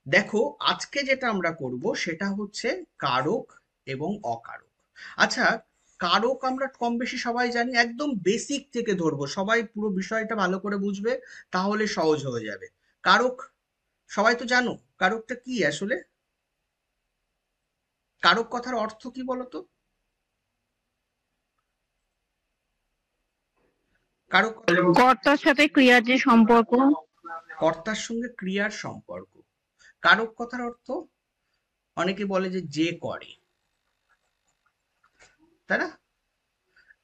দেখো, আজকে যেটা আমরা করব সেটা হচ্ছে কারক এবং অকারক। আচ্ছা, কারক আমরা কম বেশি সবাই জানি, একদম বেসিক থেকে ধরবো, সবাই পুরো বিষয়টা ভালো করে বুঝবে, তাহলে সহজ হয়ে যাবে। কারক সবাই তো জানো, কারকটা কি আসলে? কারক কথার অর্থ কি বলতো? কারক কথার কর্তার সাথে ক্রিয়ার যে সম্পর্ক। কর্তার সঙ্গে ক্রিয়ার সম্পর্ক। কারক কথার অর্থ, অনেকে বলে যে যে করে, তাই না?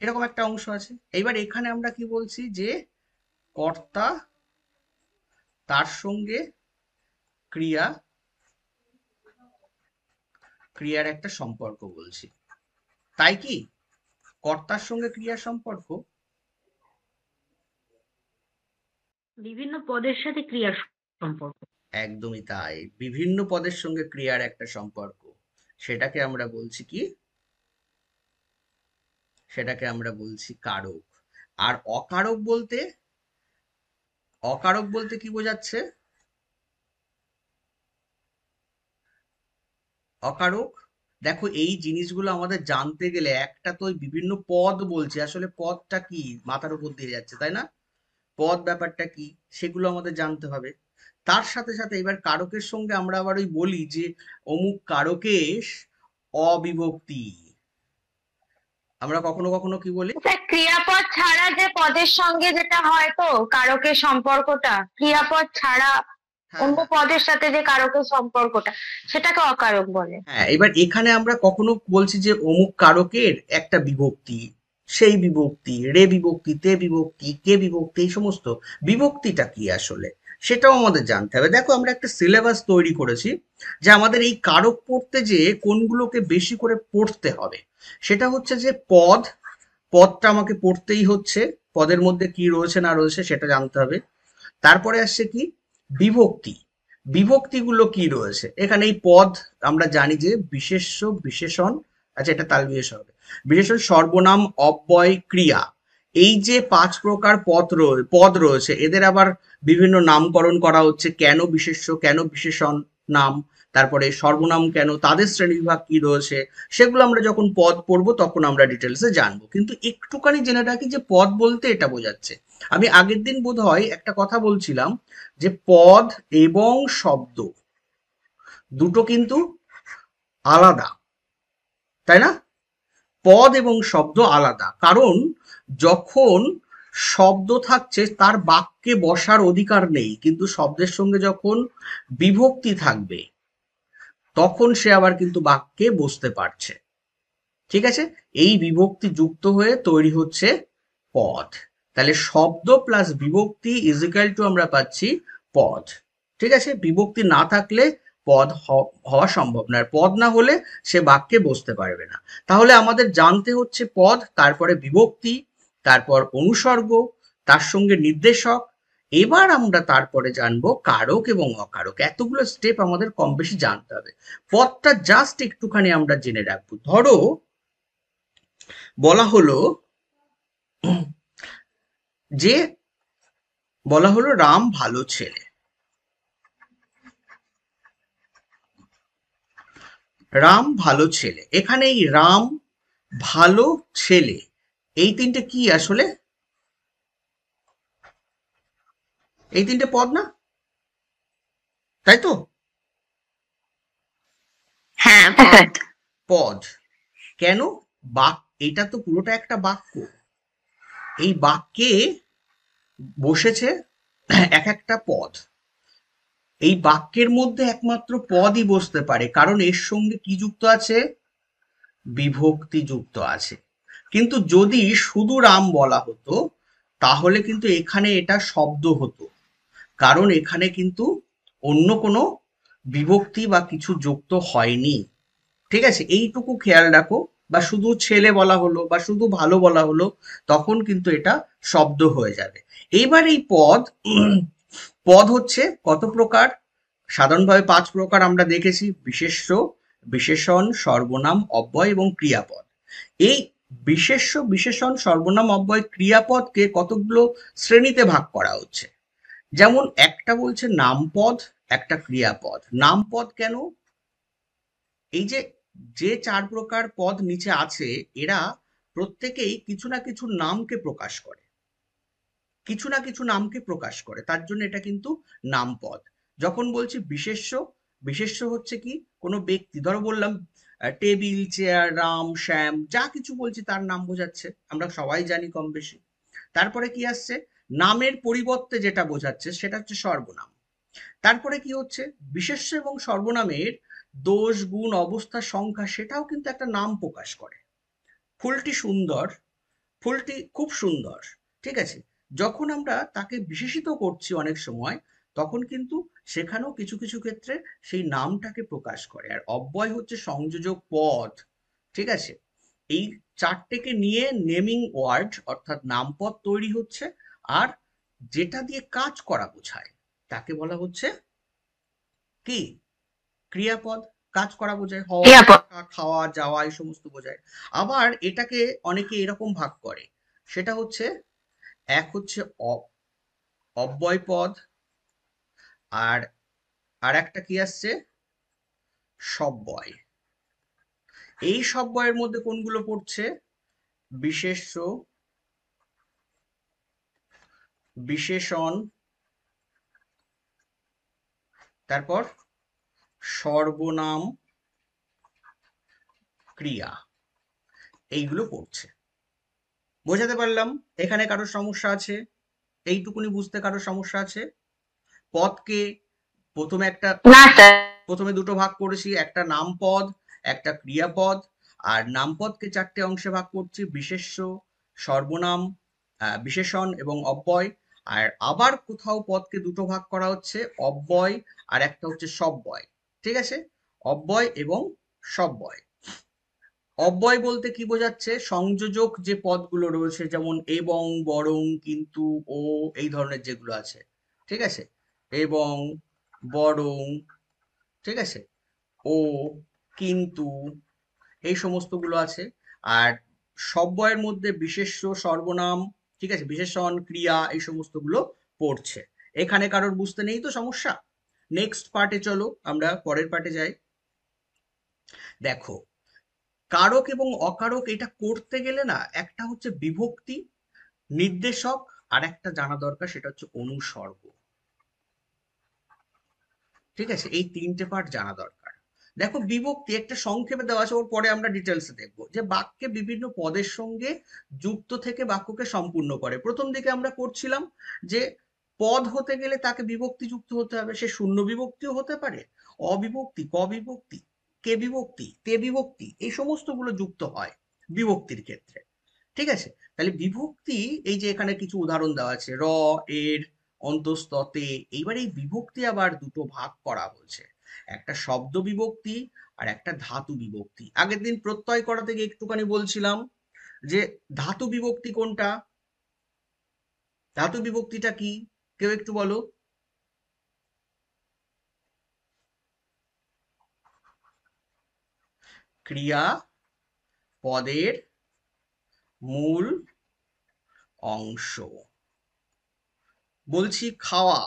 এরকম একটা অংশ আছে। এইবার এখানে আমরা কি বলছি, যে কর্তা তার সঙ্গে ক্রিয়া, ক্রিয়ার একটা সম্পর্ক বলছি, তাই কি? কর্তার সঙ্গে ক্রিয়ার সম্পর্ক। বিভিন্ন পদের সাথে ক্রিয়ার সম্পর্ক। একদমই তাই, বিভিন্ন পদের সঙ্গে ক্রিয়ার একটা সম্পর্ক। সেটাকে আমরা বলছি কি? সেটাকে আমরা বলছি কারক। আর অকারক বলতে, অকারক বলতে কি বোঝাচ্ছে? অকারক, দেখো এই জিনিসগুলো আমাদের জানতে গেলে, একটা তো ওই বিভিন্ন পদ বলছে, আসলে পদটা কি মাথার উপর দিয়ে যাচ্ছে, তাই না? পদ ব্যাপারটা কি, সেগুলো আমাদের জানতে হবে। তার সাথে সাথে এবার কারকের সঙ্গে আমরা আবার ওই বলি যে অমুক কারকের অবিভক্তি। আমরা কখনো কখনো কি বলি? স্যার, ক্রিয়াপদ ছাড়া যে পদের সঙ্গে যেটা হয়, তো কারকের সম্পর্কটা হ্যাঁ, ক্রিয়াপদ ছাড়া হ্যাঁ, অন্য হ্যাঁ, পদের সাথে যে কারকের সম্পর্কটা, সেটাকে অকারক বলে। হ্যাঁ। এবার এখানে আমরা কখনো বলছি যে অমুক কারকের একটা বিভক্তি, সেই বিভক্তি, রে বিভক্তি, তে বিভক্তি, কে বিভক্তি, এই সমস্ত বিভক্তিটা কি আসলে, সেটাও আমাদের জানতে হবে। দেখো, আমরা একটা সিলেবাস তৈরি করেছি যে আমাদের এই কারক পড়তে যে কোনগুলোকে বেশি করে পড়তে হবে। সেটা হচ্ছে যে পদ, পদটা আমাকে পড়তেই হচ্ছে, পদের মধ্যে কি রয়েছে না রয়েছে সেটা জানতে হবে। তারপরে আসছে কি? বিভক্তি। বিভক্তিগুলো কি রয়েছে এখানে? এই পদ আমরা জানি যে বিশেষ্য, বিশেষণ, আচ্ছা এটা তাল বিশেষ হবে, বিশেষণ, সর্বনাম, অব্যয়, ক্রিয়া, এই যে ৫ প্রকার পদ রয়েছে, এদের আবার বিভিন্ন নামকরণ করা হচ্ছে, কেন বিশেষ্য, কেন বিশেষণ নাম, তারপরে সর্বনাম কেন, তাদের শ্রেণীবিভাগ কি রয়েছে, সেগুলো আমরা যখন পদ পড়বো তখন আমরা ডিটেলসে জানবো। কিন্তু একটুখানি জেনে রাখি যে পদ বলতে এটা বোঝাচ্ছে, আমি আগের দিন বোধহয় একটা কথা বলছিলাম যে পদ এবং শব্দ দুটো কিন্তু আলাদা, তাই না? পদ এবং শব্দ আলাদা, কারণ যখন শব্দ থাকছে তার বাক্যে বসার অধিকার নেই, কিন্তু শব্দের সঙ্গে যখন বিভক্তি থাকবে তখন সে আবার কিন্তু বাক্যে বসতে পারছে। ঠিক আছে? এই বিভক্তি যুক্ত হয়ে তৈরি হচ্ছে পদ। তাহলে শব্দ প্লাস বিভক্তি ইজ ইকুয়াল টু আমরা পাচ্ছি পদ। ঠিক আছে? বিভক্তি না থাকলে পদ হওয়া সম্ভব না, আর পদ না হলে সে বাক্যে বসতে পারবে না। তাহলে আমাদের জানতে হচ্ছে পদ, তারপরে বিভক্তি, তারপর অনুসর্গ, তার সঙ্গে নির্দেশক। এবার আমরা তারপরে জানবো কারক এবং অকারক। এতগুলো স্টেপ আমাদের কম বেশি জানতে হবে। পদটা জাস্ট একটুখানি আমরা জেনে রাখবো। ধরো বলা হলো যে, বলা হলো রাম ভালো ছেলে। রাম ভালো ছেলে, এখানে এই রাম, ভালো, ছেলে, এই তিনটে কি আসলে? এই তিনটে পদ না, তাই তো? হ্যাঁ, পদ। পদ। কেন? বাক, এটা তো পুরোটা একটা বাক্য। এই বাক্যে বসেছে এক একটা পদ। এই বাক্যের মধ্যে একমাত্র পদই বসতে পারে, কারণ এর সঙ্গে কি যুক্ত আছে? বিভক্তি যুক্ত আছে। কিন্তু যদি শুধু রাম বলা হতো তাহলে কিন্তু এখানে এটা শব্দ হতো, কারণ এখানে কিন্তু অন্য কোনো বিভক্তি বা কিছু যুক্ত হয়নি। ঠিক আছে? এইটুকু খেয়াল রাখো। বা শুধু ছেলে বলা হলো বা শুধু ভালো বলা হলো, তখন কিন্তু এটা শব্দ হয়ে যাবে। এইবার এই পদ, পদ হচ্ছে কত প্রকার? সাধারণভাবে ৫ প্রকার আমরা দেখেছি: বিশেষ্য, বিশেষণ, সর্বনাম, অব্যয় এবং ক্রিয়াপদ। এই বিশেষ্য, বিশেষণ, সর্বনাম, অব্যয়, ক্রিয়াপদকে কতগুলো শ্রেণীতে ভাগ করা হচ্ছে। যেমন একটা বলছে নামপদ, একটা ক্রিয়াপদ। নামপদ কেন? এই যে যে 4 প্রকার পদ নিচে আছে, এরা প্রত্যেকেই কিছু না কিছু নামকে প্রকাশ করে, কিছু না কিছু নামকে প্রকাশ করে, তার জন্য এটা কিন্তু নামপদ। যখন বলছি বিশেষ্য, বিশেষ্য হচ্ছে কি কোনো ব্যক্তি, ধরো বললাম টেবিল, চেয়ার, রাম, শ্যাম, যা কিছু বলছি তার নাম বোঝাচ্ছে, আমরা সবাই জানি কম বেশি। তারপরে কি আসছে? নামের পরিবর্তে যেটা বোঝাচ্ছে সেটা হচ্ছে সর্বনাম। তারপরে কি হচ্ছে? বিশেষ্য এবং সর্বনামের দোষ, গুণ, অবস্থা, সংখ্যা, সেটাও কিন্তু একটা নাম প্রকাশ করে। ফুলটি সুন্দর, ফুলটি খুব সুন্দর, ঠিক আছে? যখন আমরা তাকে বিশেষিত করছি অনেক সময়, তখন কিন্তু সেখানেও কিছু কিছু ক্ষেত্রে সেই নামটাকে প্রকাশ করে। আর অব্যয় হচ্ছে সংযোজক পদ, ঠিক আছে? এই চারটেকে নিয়ে নেমিং ওয়ার্ড অর্থাৎ নামপদ তৈরি হচ্ছে। আর যেটা দিয়ে কাজ করা বোঝায় তাকে বলা হচ্ছে কি? ক্রিয়াপদ। কাজ করা বোঝায়, হওয়া, ক্রিয়াপদ। থাকা, খাওয়া, যাওয়া, এই সমস্ত বোঝায়। আবার এটাকে অনেকে এরকম ভাগ করে, সেটা হচ্ছে এক হচ্ছে অব্যয় পদ, আর আর একটা কি আসছে? সব্যয়। এই সব্যয়ের মধ্যে কোনগুলো পড়ছে? বিশেষ্য, বিশেষণ, তারপর সর্বনাম, ক্রিয়া, এইগুলো পড়ছে। বোঝাতে পারলাম? এখানে কারোর সমস্যা আছে? এইটুকুনি বুঝতে কারোর সমস্যা আছে? পদকে প্রথমে একটা, না স্যার। প্রথমে দুটো ভাগ করেছি, একটা নামপদ, একটা ক্রিয়াপদ। আর নামপদকে চারটে অংশে ভাগ করছি, বিশেষ্য, সর্বনাম, বিশেষণ এবং অব্যয়। আর আবার কোথাও পদকে দুটো ভাগ করা হচ্ছে, অব্যয় আর একটা হচ্ছে সব্যয়, ঠিক আছে? অব্যয় এবং সব্যয়। অব্যয় বলতে কি বোঝাচ্ছে? সংযোজক যে পদগুলো রয়েছে, যেমন এবং, বরং, কিন্তু, ও, এই ধরনের যেগুলো আছে, ঠিক আছে? এবং, বরং, ঠিক আছে, ও, কিন্তু, এই সমস্তগুলো আছে। আর সব্যয়ের মধ্যে বিশেষ্য, সর্বনাম, ঠিক আছে, বিশেষণ, ক্রিয়া, এই সমস্তগুলো পড়ছে। এখানে কারোর বুঝতে নেই তো সমস্যা? নেক্সট পার্টে চলো, আমরা পরের পার্টে যাই। দেখো, কারক এবং অকারক এটা করতে গেলে না, একটা হচ্ছে বিভক্তি, নির্দেশক, আর একটা জানা দরকার, সেটা হচ্ছে অনুসর্গ, ঠিক আছে? এই তিনটে পার্ট জানা দরকার। দেখো, বিভক্তি একটা সংক্ষেপে দেওয়া আছে, ওর পরে আমরা ডিটেলসে দেখবো যে বাক্যে বিভিন্ন পদের সঙ্গে যুক্ত থেকে বাক্যকে সম্পূর্ণ করে। প্রথম দিকে আমরা পড়ছিলাম যে পদ হতে গেলে তাকে বিভক্তি যুক্ত হতে হবে, সে শূন্য বিভক্তিও হতে পারে, অবিভক্তি, ক বিভক্তি, কে বিভক্তি, তে বিভক্তি, এই সমস্তগুলো যুক্ত হয় বিভক্তির ক্ষেত্রে, ঠিক আছে? তাহলে বিভক্তি, এই যে এখানে কিছু উদাহরণ দেওয়া আছে, র, এর, অন্তস্ততে। এইবার এই বিভক্তি আবার দুটো ভাগ করা হয়েছে, একটা শব্দ বিভক্তি আর একটা ধাতু বিভক্তি। আগের দিন প্রত্যয় করা থেকে একটুখানি বলছিলাম যে ধাতু বিভক্তি কোনটা, ধাতু বিভক্তিটা কি, কেউ একটু বলো? ক্রিয়া পদের মূল অংশ। বলছি খাওয়া,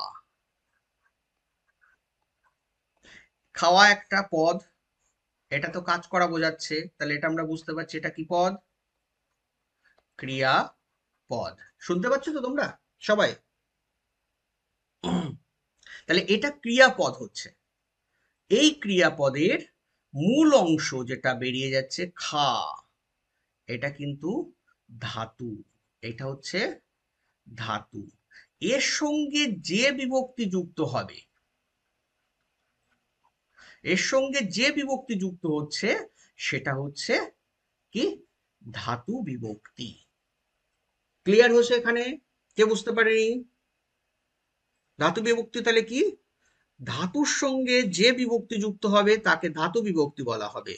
খাওয়া একটা পদ, এটা তো কাজ করা বোঝাচ্ছে, তাহলে এটা আমরা বুঝতে পারছি এটা কি পদ? ক্রিয়া পদ। শুনতে পাচ্ছ তো তোমরা সবাই? তাহলে এটা ক্রিয়াপদ হচ্ছে। এই ক্রিয়াপদের মূল অংশ যেটা বেরিয়ে যাচ্ছে খা, এটা কিন্তু ধাতু, এটা হচ্ছে ধাতু। এর সঙ্গে যে বিভক্তি যুক্ত হবে, এর সঙ্গে যে বিভক্তি যুক্ত হচ্ছে সেটা হচ্ছে কি? ধাতু বিভক্তি। ক্লিয়ার হয়েছে এখানে? কে বুঝতে পারেনি? ধাতু বিভক্তি তাহলে কি? ধাতুর সঙ্গে যে বিভক্তি যুক্ত হবে তাকে ধাতু বিভক্তি বলা হবে।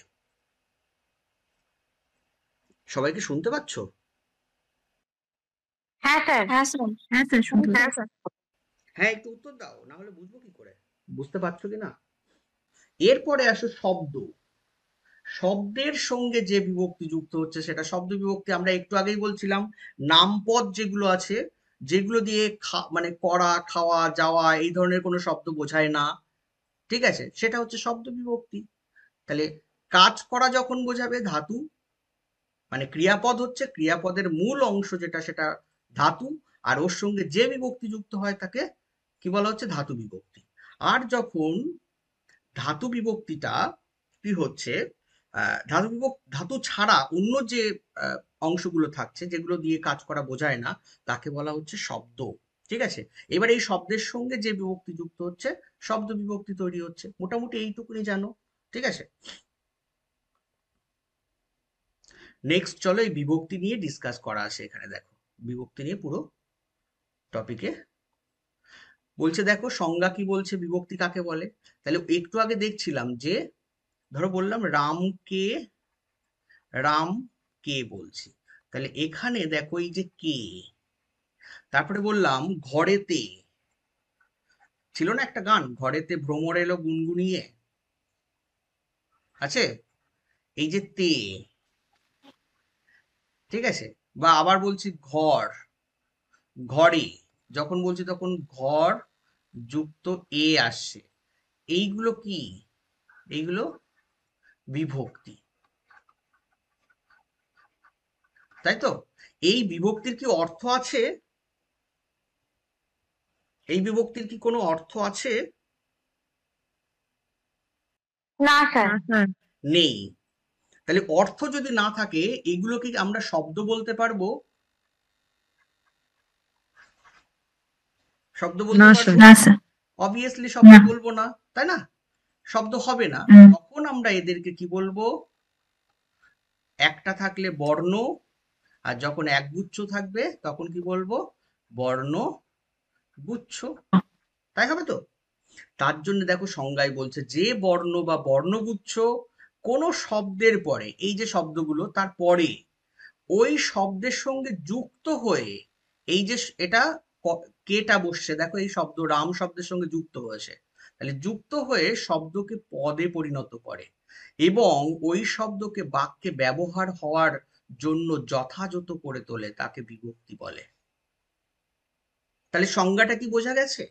সবাই কি শুনতে পাচ্ছ? হ্যাঁ স্যার। হ্যাঁ স্যার, হ্যাঁ স্যার, শুনতে হ্যাঁ পাচ্ছি। স্যার। হ্যাঁ, একটু উত্তর দাও, না হলে বুঝবো কি করে? বুঝতে পারছো কি না? এরপরে আসো শব্দ। শব্দের সঙ্গে যে বিভক্তি যুক্ত হচ্ছে সেটা শব্দ বিভক্তি। আমরা একটু আগেই বলছিলাম নামপদ যেগুলো আছে, যেগুলো দিয়ে মানে করা, খাওয়া, যাওয়া, এই ধরনের কোনো শব্দ বোঝায় না, ঠিক আছে, সেটা হচ্ছে শব্দ বিভক্তি। তাহলে কাজ করা যখন বোঝাবে ধাতু, মানে ক্রিয়াপদ হচ্ছে, ক্রিয়াপদের মূল অংশ যেটা সেটা ধাতু, আর ওর সঙ্গে যে বিভক্তি যুক্ত হয় তাকে কি বলা হচ্ছে, ধাতু বিভক্তি। আর যখন ধাতু বিভক্তিটা কি হচ্ছে, ধাতু ছাড়া অন্য যে আহ, অংশগুলো থাকছে যেগুলো দিয়ে কাজ করা বোঝায় না, তাকে বলা হচ্ছে শব্দ। ঠিক আছে, এবার এই শব্দের সঙ্গে যে বিভক্তি যুক্ত হচ্ছে, শব্দ বিভক্তি তৈরি হচ্ছে। মোটামুটি এইটুকুনি জানো। ঠিক আছে, নেক্সট চলো এই বিভক্তি নিয়ে ডিসকাস করা আছে এখানে। দেখো বিভক্তি নিয়ে পুরো টপিকে বলছে, দেখো সংজ্ঞা কি বলছে, বিভক্তি কাকে বলে। তাহলে একটু আগে দেখছিলাম যে, ধরো বললাম রাম কে বলছি, তাহলে এখানে দেখো এই যে কে, তারপরে বললাম ঘরেতে, ছিল না একটা গান, ঘরেতে ভ্রমর এলো গুনগুনিয়ে, আছে, এই যে তে, ঠিক আছে, বা আবার বলছি ঘর, ঘরে, যখন বলছি তখন ঘর যুক্ত এ আসছে, এইগুলো কি, এইগুলো বিভক্তি, তাই তো। এই বিভক্তির কি অর্থ আছে, এই বিভক্তির কি কোনো অর্থ আছে? না স্যার। না স্যার। নেই। তাহলে অর্থ যদি না থাকে, এগুলো কি আমরা শব্দ বলতে পারবো? শব্দ বলতে না পারবো? স্যার। না স্যার। অবভিয়াসলি শব্দ বলবো না, তাই না, শব্দ হবে না। তখন আমরা এদেরকে কি বলবো, একটা থাকলে বর্ণ, আর যখন একগুচ্ছ থাকবে তখন কি বলবো, বর্ণ গুচ্ছ, তাই হবে তো। তার জন্য দেখো সংজ্ঞায় বলছে, যে বর্ণ বা বর্ণগুচ্ছ কোনো শব্দের পরে, এই যে শব্দগুলো তার পরে ওই শব্দের সঙ্গে যুক্ত হয়ে, এই যে এটা কেটা বসছে, দেখো এই শব্দ রাম শব্দের সঙ্গে যুক্ত হয়েছে, তাহলে যুক্ত হয়ে শব্দকে পদে পরিণত করে এবং ওই শব্দকে বাক্যে ব্যবহার হওয়ার জন্য যথাযথ করে তোলে, তাকে বিভক্তি বলে। তাহলে সংজ্ঞাটা কি বোঝা গেছে?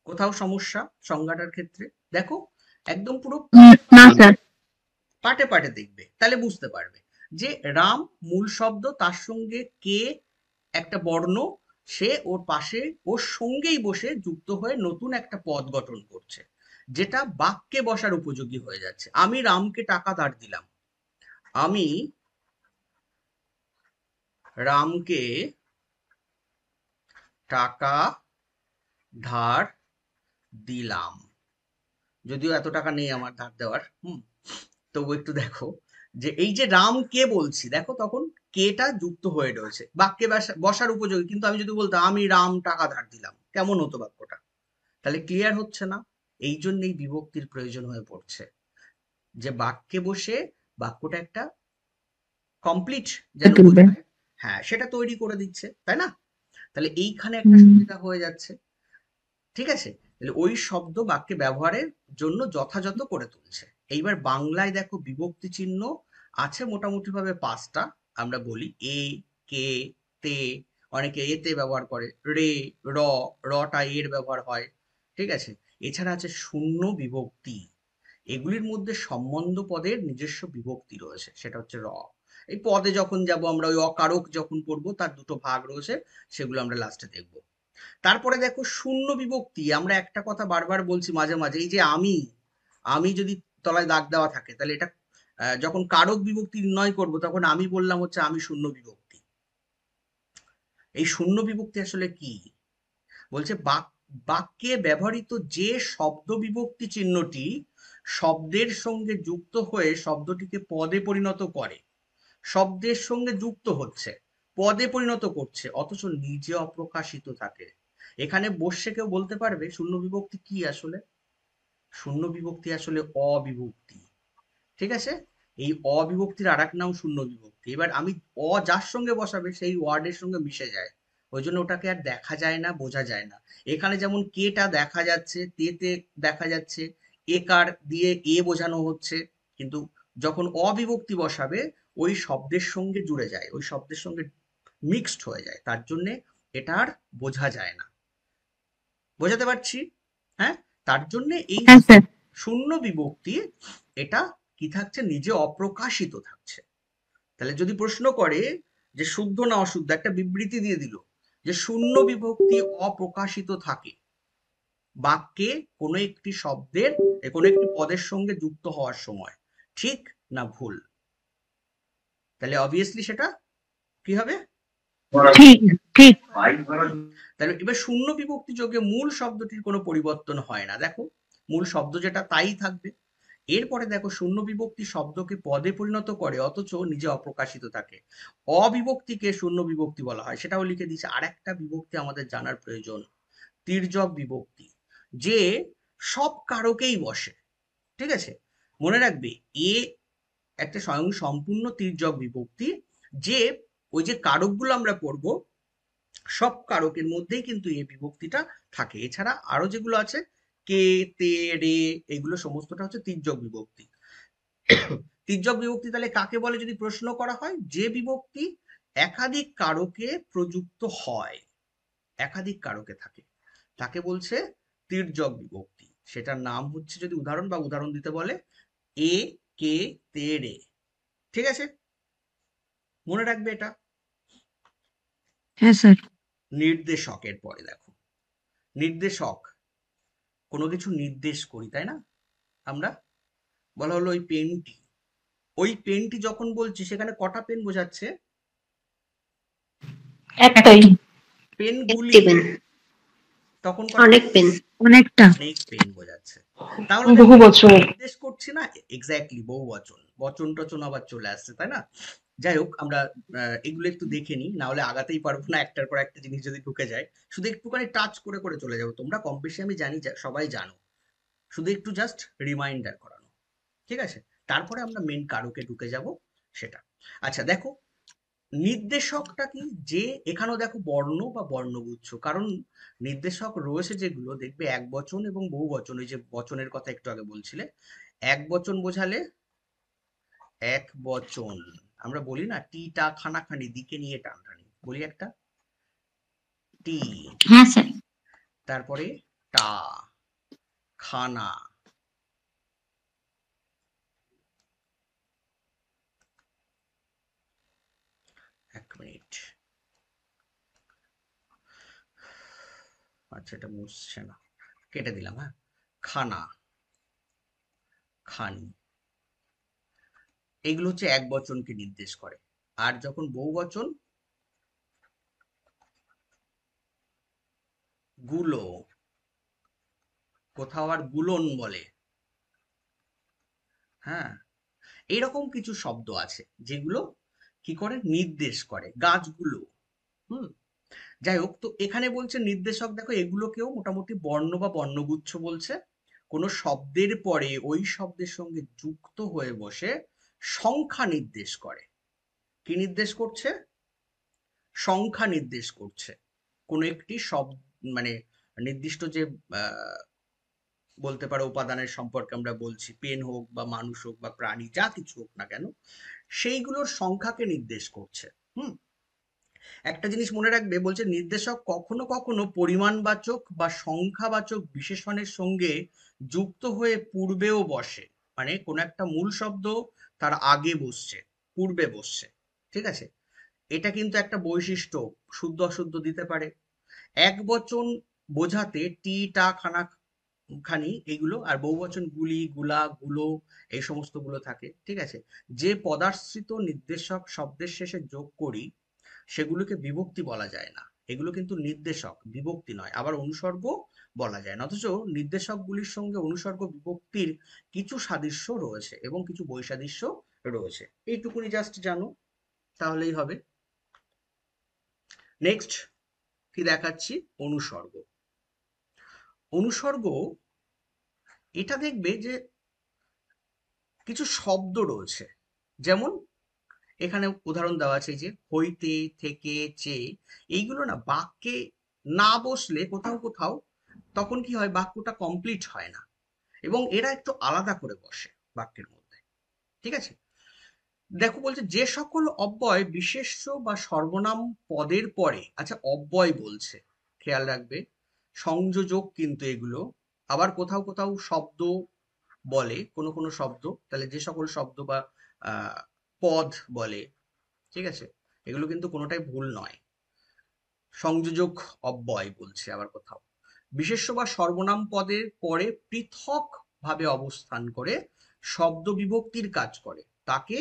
কোথাও সমস্যা সংজ্ঞাটার ক্ষেত্রে? দেখো একদম পুরো না স্যার। পাটে পাটে দেখবে, তাহলে বুঝতে পারবে যে রাম মূল শব্দ, তার সঙ্গে কে একটা বর্ণ, সে ওর পাশে ওর সঙ্গেই বসে যুক্ত হয়ে নতুন একটা পদ গঠন করছে, যেটা বাক্যে বসার উপযোগী হয়ে যাচ্ছে। আমি রামকে টাকা ধার দিলাম, আমি রামকে টাকা ধার দিলাম, যদিও এত টাকা নেই আমার ধার দেওয়ার, তবু একটু দেখো যে এই যে রাম কে বলছি, দেখো তখন কেটা যুক্ত হয়ে রয়েছে, বাক্যে বসার উপযোগী। কিন্তু আমি যদি বলতাম আমি রাম টাকা ধার দিলাম, কেমন হতো বাক্যটা? তাহলে ক্লিয়ার হচ্ছে না। এই জন্যই বিভক্তির প্রয়োজন হয়ে পড়ছে, যে বাক্যে বসে বাক্যটা একটা কমপ্লিট যেন বোঝায়, হ্যাঁ সেটা তৈরি করে দিচ্ছে, তাই না। তাহলে এইখানে একটা সুবিধা হয়ে যাচ্ছে। ঠিক আছে, তাহলে ওই শব্দ বাক্যে ব্যবহারের জন্য যথাযথ করে তুলছে। এইবার বাংলায় দেখো বিভক্তি চিহ্ন আছে মোটামুটি ভাবে 5টা। আমরা বলি এ, কে, তে, অনেকে এতে ব্যবহার করে, রে, র, রটা এর ব্যবহার হয়। ঠিক আছে, এছাড়া আছে শূন্য বিভক্তি, এগুলির মধ্যে সম্বন্ধ পদের নিজস্ব বিভক্তি রয়েছে, সেটা হচ্ছে র। এই পদে যখন যাব আমরা, ওই অকারক যখন পড়বো তার দুটো ভাগ রয়েছে, সেগুলো আমরা লাস্টে দেখবো। তারপরে দেখো শূন্য বিভক্তি, আমরা একটা কথা বারবার বলছি মাঝে মাঝে, এই যে আমি, আমি যদি তলায় দাগ দেওয়া থাকে, তাহলে এটা যখন কারক বিভক্তি নির্ণয় করব তখন আমি বললাম হচ্ছে আমি শূন্য বিভক্তি। এই শূন্য বিভক্তি আসলে কি বলছে, বাক্যে ব্যবহৃত যে শব্দ বিভক্তি চিহ্নটি শব্দের সঙ্গে যুক্ত হয়ে শব্দটিকে পদে পরিণত করে, শব্দের সঙ্গে যুক্ত হচ্ছে, পদে পরিণত করছে, অথচ নিজে অপ্রকাশিত থাকে। এখানে বসে কেউ বলতে পারবে শূন্য বিভক্তি কি আসলে? শূন্য বিভক্তি আসলে অবিভক্তি। ঠিক আছে, এই অবিভক্তির আর এক নাম শূন্য বিভক্তি। এবার আমি যার সঙ্গে বসাবে সেই ওয়ার্ডের সঙ্গে মিশে যায়, ওই জন্য ওটাকে আর দেখা যায় না, বোঝা যায় না। এখানে যেমন কেটা দেখা যাচ্ছে, তেতে দেখা যাচ্ছে, একার দিয়ে এ বোঝানো হচ্ছে, কিন্তু যখন অবিভক্তি বসাবে ওই শব্দের সঙ্গে জুড়ে যায়, ওই শব্দের সঙ্গে মিক্সড হয়ে যায়, তার জন্যে এটা আর বোঝা যায় না। বোঝাতে পারছি? হ্যাঁ, তার জন্য এই হ্যাঁ স্যার। শূন্য বিভক্তি এটা কি থাকছে, নিজে অপ্রকাশিত থাকছে। তাহলে যদি প্রশ্ন করে যে শুদ্ধ না অশুদ্ধ, একটা বিবৃতি দিয়ে দিল যে শূন্য বিভক্তি অপ্রকাশিত থাকে বাক্যে কোনো একটি শব্দের, কোনো একটি পদের সঙ্গে যুক্ত হওয়ার সময়, ঠিক না ভুল? তাহলে অবভিয়াসলি সেটা কি হবে? ঠিক। ঠিক। তাহলে এবার শূন্য বিভক্তি যোগে মূল শব্দটির কোনো পরিবর্তন হয় না। দেখো মূল শব্দ যেটা তাই থাকবে। এরপরে দেখো শূন্য বিভক্তি শব্দকে পদে পরিণত করে অথচ নিজে অপ্রকাশিত থাকে। অবিভক্তিকে শূন্য বিভক্তি বলা হয়, সেটাও লিখে দিচ্ছে। আর একটা বিভক্তি আমাদের জানার প্রয়োজন, তির্যক বিভক্তি, যে সব কারকেই বসে। ঠিক আছে, মনে রাখবে এ একটা স্বয়ং সম্পূর্ণ তির্যক বিভক্তি, যে ওই যে কারকগুলো আমরা পড়বো সব কারকের মধ্যেই কিন্তু এই বিভক্তিটা থাকে। এছাড়া আরো যেগুলো আছে কে, তে, রে, এগুলো সমস্তটা হচ্ছে তির্যক বিভক্তি। তির্যক বিভক্তি তাহলে কাকে বলে যদি প্রশ্ন করা হয়? যে বিভক্তি একাধিক কারকে প্রযুক্ত হয়, একাধিক কারকে থাকে, তাকে বলছে তির্যক বিভক্তি। সেটার নাম হচ্ছে, যদি উদাহরণ বা উদাহরণ দিতে বলে, এ, কে, তে, রে। ঠিক আছে, মনে রাখবে এটা। হ্যাঁ স্যার। নির্দেশকের পরে দেখো, নির্দেশক, কোনো কিছু নির্দেশ করি তাই না আমরা, বলা হলো ওই পেনটি, ওই পেনটি যখন বলছি সেখানে কটা পেন বোঝাচ্ছে? একটাই। পেনগুলি, তখন কটা? অনেক পেন। অনেকটা। অনেক পেন বোঝাচ্ছে। তাহলে বহু দেখো বছর। নির্দেশ করছি না, এক্স্যাক্টলি বহু বচন, বচন টচন আবার চলে আসছে তাই না। যাই হোক, আমরা এগুলো একটু দেখে নিই, না হলে আগাতেই পারবো না, একটার পর একটা জিনিস যদি ঢুকে যায়। শুধু একটুখানি টাচ করে করে চলে যাবো, তোমরা কম বেশি আমি জানি সবাই জানো, শুধু একটু জাস্ট রিমাইন্ডার করানো। ঠিক আছে, তারপরে আমরা মেন কারকে ঢুকে যাব সেটা। আচ্ছা দেখো, নির্দেশকটা কি? যে এখানেও দেখো বর্ণ বা বর্ণগুচ্ছ, কারণ নির্দেশক রয়েছে যেগুলো দেখবে এক বচন এবং বহু বচন। ওই যে বচনের কথা একটু আগে বলছিলে, এক বচন বোঝালে এক বচন, আমরা বলি না টি টা খানাখানি, দিকে নিয়ে টানটানি বলি একটা, টি, হ্যাঁ স্যার। তারপরে টা, খানা, এক মিনিট, আচ্ছা এটা মুছছে না, কেটে দিলাম, হ্যাঁ, খানা, খানি, এগুলো হচ্ছে এক বচনকে নির্দেশ করে। আর যখন বহু বচন, গুলো, কোথাও আর গুলন বলে, হ্যাঁ, এইরকম কিছু শব্দ আছে যেগুলো কি করে, নির্দেশ করে, গাছগুলো। হুম, যাই হোক, তো এখানে বলছে নির্দেশক, দেখো এগুলোকেও মোটামুটি বর্ণ বা বর্ণগুচ্ছ বলছে। কোনো শব্দের পরে ওই শব্দের সঙ্গে যুক্ত হয়ে বসে সংখ্যা নির্দেশ করে। কি নির্দেশ করছে? সংখ্যা নির্দেশ করছে। কোনো একটি শব্দ, মানে নির্দিষ্ট যে বলতে পারো উপাদানের সম্পর্কে আমরা বলছি, পেন হোক বা মানুষ হোক বা প্রাণী, যা কিছু হোক না কেন, সেইগুলোর সংখ্যাকে নির্দেশ করছে। হুম, একটা জিনিস মনে রাখবে, বলছে নির্দেশক কখনো কখনো পরিমাণবাচক বা সংখ্যাবাচক বিশেষণের সঙ্গে যুক্ত হয়ে পূর্বেও বসে, মানে কোনো একটা মূল শব্দ তার আগে বসছে, পূর্বে বসছে। ঠিক আছে, এটা কিন্তু একটা বৈশিষ্ট্য, শুদ্ধ অশুদ্ধ দিতে পারে। এক বচন বোঝাতে টি, টা, খানা, খানি, এগুলো, আর বহু বচন গুলি, গুলা, গুলো, এই সমস্ত গুলো থাকে। ঠিক আছে, যে পদাশ্রিত নির্দেশক শব্দের শেষে যোগ করি সেগুলোকে বিভক্তি বলা যায় না, এগুলো কিন্তু নির্দেশক, বিভক্তি নয়। আবার অনুসর্গ বলা যায় না, অথচ নির্দেশকগুলির সঙ্গে অনুসর্গ বিভক্তির কিছু সাদৃশ্য রয়েছে এবং কিছু বৈসাদৃশ্য রয়েছে। এইটুকুনি জাস্ট জানো, তাহলেই হবে। নেক্সট কি দেখাচ্ছি, অনুসর্গ। অনুসর্গ, এটা দেখবে যে কিছু শব্দ রয়েছে, যেমন এখানে উদাহরণ দেওয়া আছে, যে হইতে, থেকে, চেয়ে, এইগুলো না বাক্যে না বসলে কোথাও কোথাও তখন কি হয়, বাক্যটা কমপ্লিট হয় না, এবং এরা একটু আলাদা করে বসে বাক্যের মধ্যে। ঠিক আছে, দেখো বলছে যে সকল অব্যয় বিশেষ্য বা সর্বনাম পদের পরে, আচ্ছা অব্যয় বলছে, খেয়াল রাখবে সংযোজক কিন্তু এগুলো, আবার কোথাও কোথাও শব্দ বলে, কোনো কোনো শব্দ, তাহলে যে সকল শব্দ বা পদ বলে, ঠিক আছে, এগুলো কিন্তু কোনোটাই ভুল নয়। সংযোজক অব্যয় বলছে আবার কোথাও। বিশেষ্য বা সর্বনাম পদের পরে পৃথক ভাবে অবস্থান করে শব্দ বিভক্তির কাজ করে, তাকে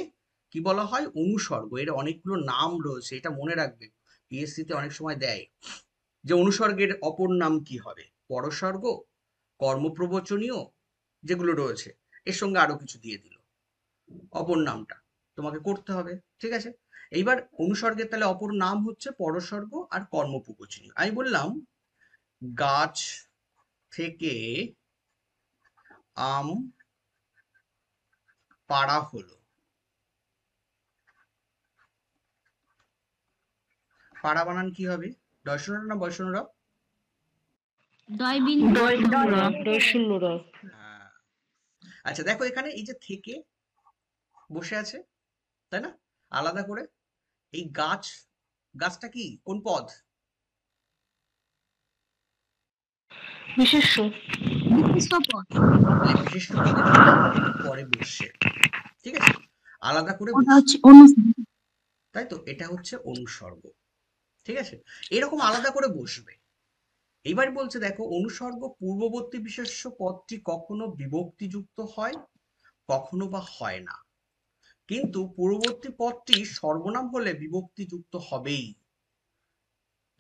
কি বলা হয়? অনুসর্গ। এর অনেকগুলো নাম রয়েছে, এটা মনে রাখবে, পিএসসি তে অনেক সময় দেয় যে অনুসর্গের অপর নাম কি হবে, পরসর্গ, কর্মপ্রবচনীয়, যেগুলো রয়েছে এর সঙ্গে আরো কিছু দিয়ে দিল, অপর নামটা তোমাকে করতে হবে, ঠিক আছে। এইবার অনুসর্গের তাহলে অপর নাম হচ্ছে পরসর্গ আর কর্মপ্রবচনীয়। আমি বললাম গাছ থেকে আম পাড়া হলো, পাড়া বানান কি হবে? দর্শন না বর্ষণরা? দয় বিন্দু হ্যাঁ। আচ্ছা দেখো এখানে এই যে থেকে বসে আছে, তাই না, আলাদা করে। এই গাছ, গাছটা কি, কোন পদ? বিশেষ্য পদ। তাহলে বিশিষ্ট পদের একটু পরে বসছে, ঠিক আছে, আলাদা করে ওটা বসছে, হচ্ছে অনুসর্গ। তাই তো, এটা হচ্ছে অনুসর্গ, ঠিক আছে, এরকম আলাদা করে বসবে। এবার বলছে দেখো, অনুসর্গ পূর্ববর্তী বিশেষ্য পদটি কখনো বিভক্তিযুক্ত হয়, কখনো বা হয় না, কিন্তু পূর্ববর্তী পদটি সর্বনাম হলে বিভক্তিযুক্ত হবেই।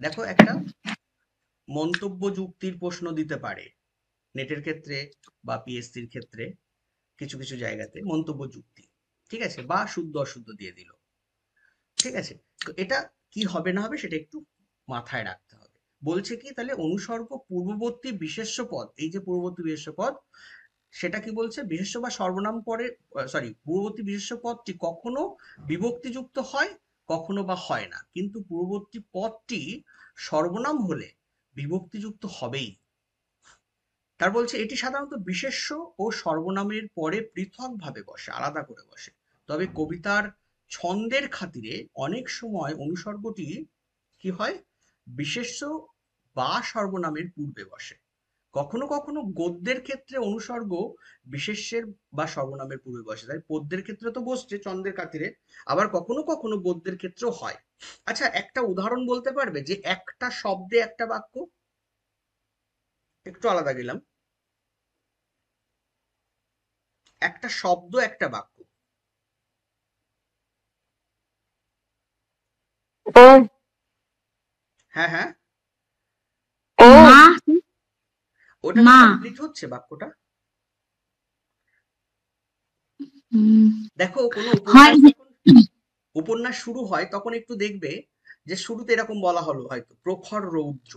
দেখো একটা মন্তব্য যুক্তির প্রশ্ন দিতে পারে নেটের ক্ষেত্রে বা পিএসসির ক্ষেত্রে, কিছু কিছু জায়গাতে মন্তব্য যুক্তি, ঠিক আছে, বা শুদ্ধ অশুদ্ধ দিয়ে দিল, ঠিক আছে। তো এটা কি হবে না হবে সেটা একটু মাথায় রাখতে হবে। বলছে কি, তাহলে অনুসর্গ পূর্ববর্তী বিশেষ্য পদ, এই যে পূর্ববর্তী বিশেষ্য পদ, সেটা কি বলছে, বিশেষ্য বা সর্বনাম পরে, সরি, পূর্ববর্তী বিশেষ্য পদটি কখনো বিভক্তিযুক্ত হয়, কখনো বা হয় না, কিন্তু পূর্ববর্তী পদটি সর্বনাম হলে বিভক্তিযুক্ত হবেই। তার বলছে এটি সাধারণত বিশেষ্য ও সর্বনামের পরে পৃথকভাবে বসে, আলাদা করে বসে, তবে কবিতার ছন্দের খাতিরে অনেক সময় অনুসর্গটি কি হয়, বিশেষ্য বা সর্বনামের পূর্বে বসে। কখনো কখনো গদ্যের ক্ষেত্রে অনুসর্গ বিশেষ্যের বা সর্বনামের পূর্বে বসে, তাই পদ্যের ক্ষেত্রে তো বসছে ছন্দের খাতিরে, আবার কখনো কখনো গদ্যের ক্ষেত্রেও হয়। আচ্ছা একটা উদাহরণ বলতে পারবে যে একটা শব্দে একটা বাক্য? একটু আলাদা গেলাম, একটা শব্দ একটা বাক্য। ও হ্যাঁ হ্যাঁ, ও মা ওটা কি মা কমপ্লিট হচ্ছে বাক্যটা? দেখো কোনো হয় উপন্যাস যে যখন উপন্যাস শুরু হয় তখন একটু দেখবে যে শুরুতে এরকম বলা হলো হয়তো প্রখর রৌদ্র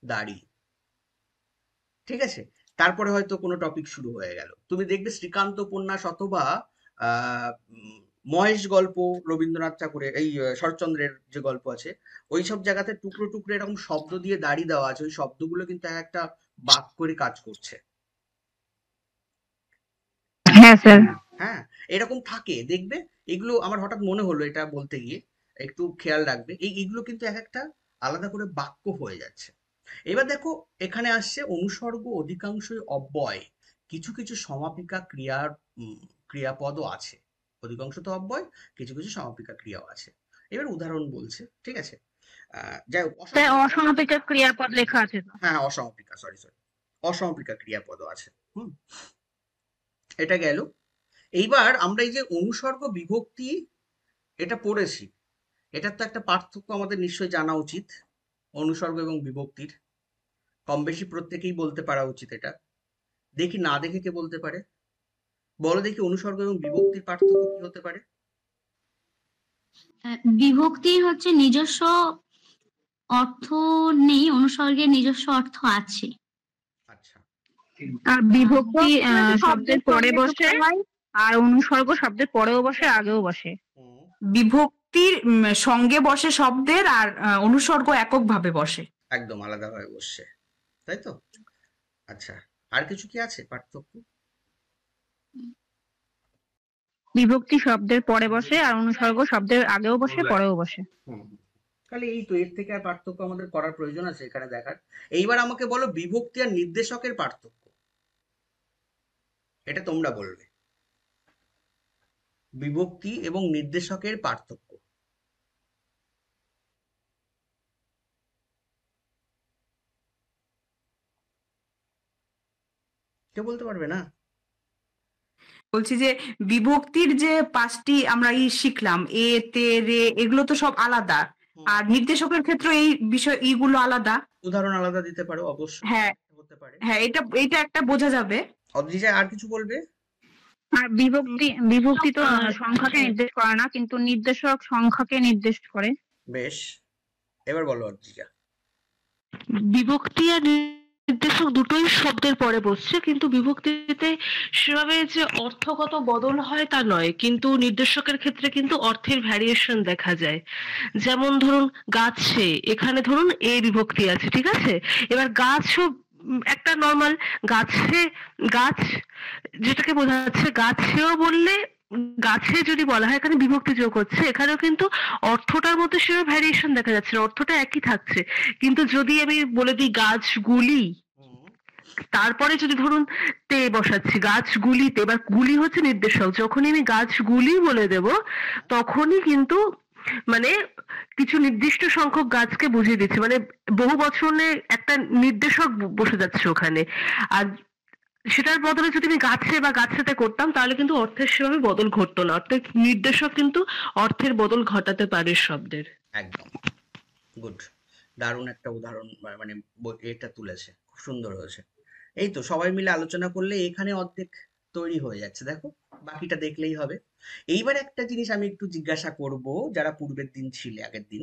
দাড়ি, ঠিক আছে, তারপরে হয়তো কোনো টপিক শুরু হয়ে গেল। তুমি দেখবে শ্রীকান্ত উপন্যাস অথবা মহেশ গল্প, রবীন্দ্রনাথ ঠাকুরের এই শরৎচন্দ্রের যে গল্প আছে, ওই সব জায়গাতে টুকরো টুকরো এরকম শব্দ দিয়ে দাড়ি দেওয়া আছে, ওই শব্দগুলো কিন্তু এক একটা বাক্যের কাজ করছে। হ্যাঁ স্যার। হ্যাঁ, এরকম থাকে দেখবে। এগুলো আমার হঠাৎ মনে হলো এটা বলতে গিয়ে, একটু খেয়াল রাখবে, এইগুলো কিন্তু এক একটা আলাদা করে বাক্য হয়ে যাচ্ছে। এবার দেখো এখানে আসছে অনুসর্গ অধিকাংশই অব্যয়, কিছু কিছু সমাপিকা ক্রিয়ার ক্রিয়াপদও আছে। অধিকাংশ তো অব্যয়, কিছু কিছু সমাপিকা ক্রিয়াও আছে। এবার উদাহরণ বলছে, ঠিক আছে, যাই হোক, স্যার অসমাপিকা, অসমাপিকা ক্রিয়াপদ লেখা আছে তো। হ্যাঁ অসমাপিকা, সরি সরি, অসমাপিকা ক্রিয়াপদও আছে। হুম, এটা গেল। এইবার আমরা এই যে অনুসর্গ বিভক্তি এটা পড়েছি, এটার তো একটা পার্থক্য আমাদের নিশ্চয়ই জানা উচিত, অনুসর্গ এবং বিভক্তির। কম বেশি প্রত্যেকেই বলতে পারা উচিত এটা। দেখি না দেখে কে বলতে পারে, বলো দেখি অনুসর্গ এবং বিভক্তির পার্থক্য কি হতে পারে? বিভক্তি হচ্ছে নিজস্ব অর্থ নেই, অনুসর্গের নিজস্ব অর্থ আছে। আচ্ছা, আর বিভক্তি বিভক্তি শব্দের পরে বসে, আর অনুসর্গ শব্দের পরেও বসে, আগেও বসে। হুম, বিভক্তির সঙ্গে বসে শব্দের, আর অনুসর্গ এককভাবে বসে। একদম আলাদাভাবে বসছে, তাই তো। আচ্ছা, আর কিছু কি আছে পার্থক্য? বিভক্তি শব্দের পরে বসে, আর অনুসর্গ শব্দের আগেও বসে, পরেও বসে। হুম, তাহলে এই তো, এর থেকে আর পার্থক্য আমাদের করার প্রয়োজন আছে এখানে দেখার? এইবার আমাকে বলো বিভক্তি আর নির্দেশকের পার্থক্য, এটা তোমরা বলবে। বিভক্তি এবং নির্দেশকের পার্থক্য। কেউ বলতে পারবে না? বলছি যে বিভক্তির যে 5টি আমরা শিখলাম, এ তে রে, এগুলো তো সব আলাদা। হুম। আর নির্দেশকের ক্ষেত্রে এই বিষয় এইগুলো আলাদা। উদাহরণ আলাদা দিতে পারো, অবশ্যই হ্যাঁ, হতে পারে। হ্যাঁ, এটা একটা বোঝা যাবে। অদ্রিজা আর কিছু বলবে? আর বিভক্তি তো সংখ্যাকে নির্দেশ করে না, কিন্তু নির্দেশক সংখ্যাকে নির্দেশ করে। বেশ, এবার বলো অদ্রিজা। বিভক্তি আর নির্দেশক দুটোই শব্দের পরে বসছে, কিন্তু বিভক্তিতে সেভাবে যে অর্থগত বদল হয় তা নয়, কিন্তু নির্দেশকের ক্ষেত্রে কিন্তু অর্থের ভ্যারিয়েশন দেখা যায়। যেমন ধরুন গাছে, এখানে ধরুন এ বিভক্তি আছে, ঠিক আছে, এবার গাছও একটা নর্মাল গাছে, গাছ যেটাকে বোঝা যাচ্ছে, গাছেও বললে, গাছে যদি বলা হয় এখানে বিভক্তি যোগ হচ্ছে, এখানেও কিন্তু অর্থটার মধ্যে সেভাবে ভ্যারিয়েশন দেখা যাচ্ছে না, অর্থটা একই থাকছে। কিন্তু যদি আমি বলে দিই গাছগুলি, হুম। তারপরে যদি ধরুন তে বসাচ্ছি, গাছগুলিতে, এবার গুলি হচ্ছে নির্দেশক, যখনই আমি গাছগুলি বলে দেব তখনই কিন্তু মানে কিছু নির্দিষ্ট সংখ্যক গাছকে বুঝিয়ে দিচ্ছে, মানে বহু বচনে একটা নির্দেশক বসে যাচ্ছে ওখানে। আর সেটার বদলে যদি আমি গাছে বা গাছেতে করতাম তাহলে কিন্তু অর্থের সেভাবে বদল ঘটতো না, অর্থের নির্দেশক কিন্তু অর্থের বদল ঘটাতে পারে শব্দের। একদম গুড, দারুণ একটা উদাহরণ, মানে এটা তুলেছে, খুব সুন্দর হয়েছে। এই তো, সবাই মিলে আলোচনা করলে এখানে অর্ধেক তৈরি হয়ে যাচ্ছে, দেখো, বাকিটা দেখলেই হবে। এইবার একটা জিনিস আমি একটু জিজ্ঞাসা করব, যারা পূর্বের দিন ছিলে, আগের দিন,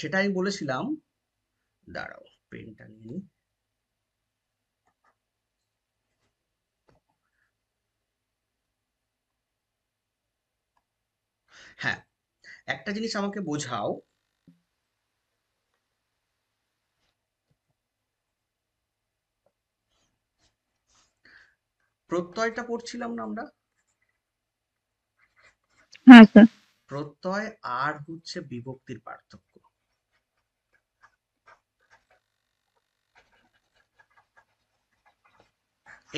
সেটা আমি বলেছিলাম, দাঁড়াও পেনটা নিয়ে নিই। হ্যাঁ, একটা জিনিস আমাকে বোঝাও, প্রত্যয়টা পড়ছিলাম না আমরা? হ্যাঁ স্যার। প্রত্যয় আর হচ্ছে বিভক্তির পার্থক্য।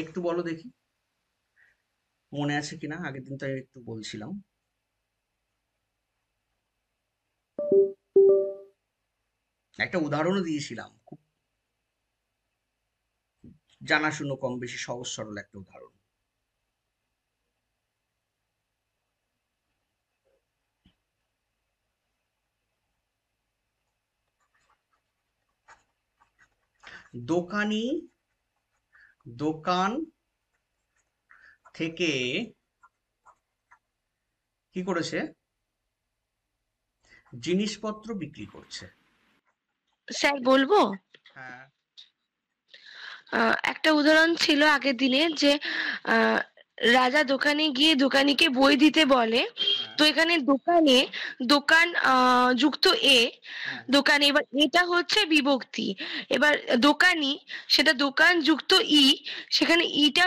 একটু বলো দেখি, মনে আছে কিনা? আগের দিন তো আমি একটু বলছিলাম। একটা উদাহরণও দিয়েছিলাম, খুব জানাশুনো, কম বেশি সহজ সরল একটা উদাহরণ। দোকানি দোকান থেকে কি করেছে? জিনিসপত্র বিক্রি করছে। স্যার বলবো, হ্যাঁ। একটা উদাহরণ ছিল আগের দিনের যে আহ, রাজা দোকানে গিয়ে দোকানিকে বই দিতে বলে। হ্যাঁ। তো এখানে দোকানে দোকান যুক্ত এ, হ্যাঁ। দোকানে, এবার এটা হচ্ছে বিভক্তি। এবার দোকানি, সেটা দোকান যুক্ত ই, সেখানে ইটা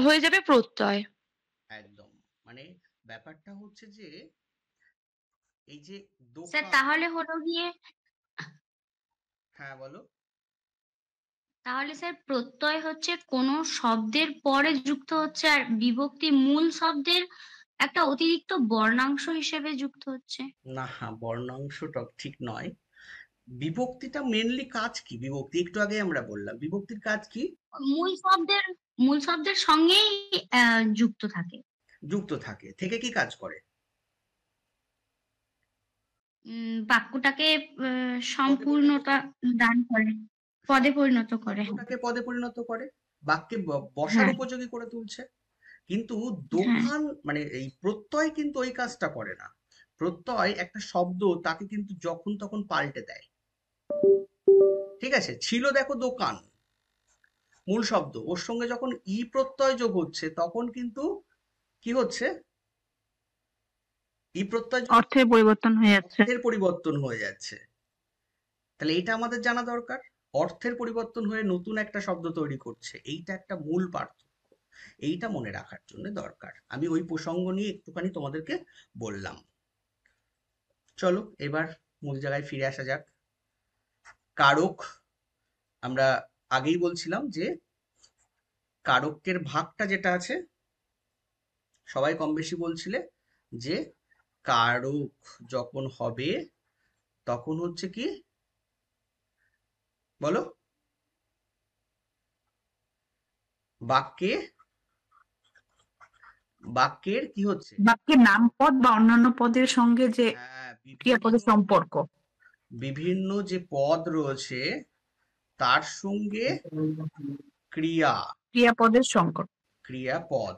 হয়ে যাবে প্রত্যয়। একদম, মানে ব্যাপারটা হচ্ছে যে এই যে স্যার দোকান। তাহলে হলো গিয়ে, হ্যাঁ বলো। তাহলে স্যার প্রত্যয় হচ্ছে কোনো শব্দের পরে যুক্ত হচ্ছে, আর বিভক্তি মূল শব্দের একটা অতিরিক্ত বর্ণাংশ হিসেবে যুক্ত হচ্ছে। না, বর্ণাংশটা ঠিক নয়। বিভক্তিটা মেনলি কাজ কি? বিভক্তি একটু আগে আমরা বললাম, বিভক্তির কাজ কি? মূল শব্দের মূল শব্দের সঙ্গেই যুক্ত থাকে। যুক্ত থাকে, থেকে কি কাজ করে? বাক্যটাকে পদে পরিণত সম্পূর্ণতা করে। দান করে, পদে পরিণত করে। হ্যাঁ। শব্দটাকে পদে পরিণত করে, বাক্যে বসার হ্যাঁ। উপযোগী করে তুলছে। কিন্তু হ্যাঁ। দোকান, মানে এই প্রত্যয় কিন্তু ওই কাজটা করে না। প্রত্যয় একটা শব্দ, তাকে কিন্তু যখন তখন পাল্টে দেয়। ঠিক আছে, ছিল দেখো দোকান মূল শব্দ, ওর সঙ্গে যখন ই প্রত্যয় যোগ হচ্ছে তখন কিন্তু কি হচ্ছে? ই প্রত্যয় যোগ হচ্ছে, অর্থের পরিবর্তন হয়ে যাচ্ছে। অর্থের পরিবর্তন হয়ে যাচ্ছে। তাহলে এটা আমাদের জানা দরকার, অর্থের পরিবর্তন হয়ে নতুন একটা শব্দ তৈরি করছে, এইটা একটা মূল পার্থক্য। এইটা মনে রাখার জন্য দরকার, আমি ওই প্রসঙ্গ নিয়ে একটুখানি তোমাদেরকে বললাম। চলো এবার মূল জায়গায় ফিরে আসা যাক। কারক, আমরা আগেই বলছিলাম যে কারকের ভাগটা যেটা আছে, সবাই কম বেশি বলছিলে যে কারক যখন হবে তখন হচ্ছে কি, বলো, বাক্যে, বাক্যের কি হচ্ছে, বাক্যের নাম পদ বা অন্যান্য পদের সঙ্গে যে হ্যাঁ, ক্রিয়াপদের সম্পর্ক। বিভিন্ন যে পদ রয়েছে তার সঙ্গে ক্রিয়াপদের সম্পর্ক। ক্রিয়াপদ,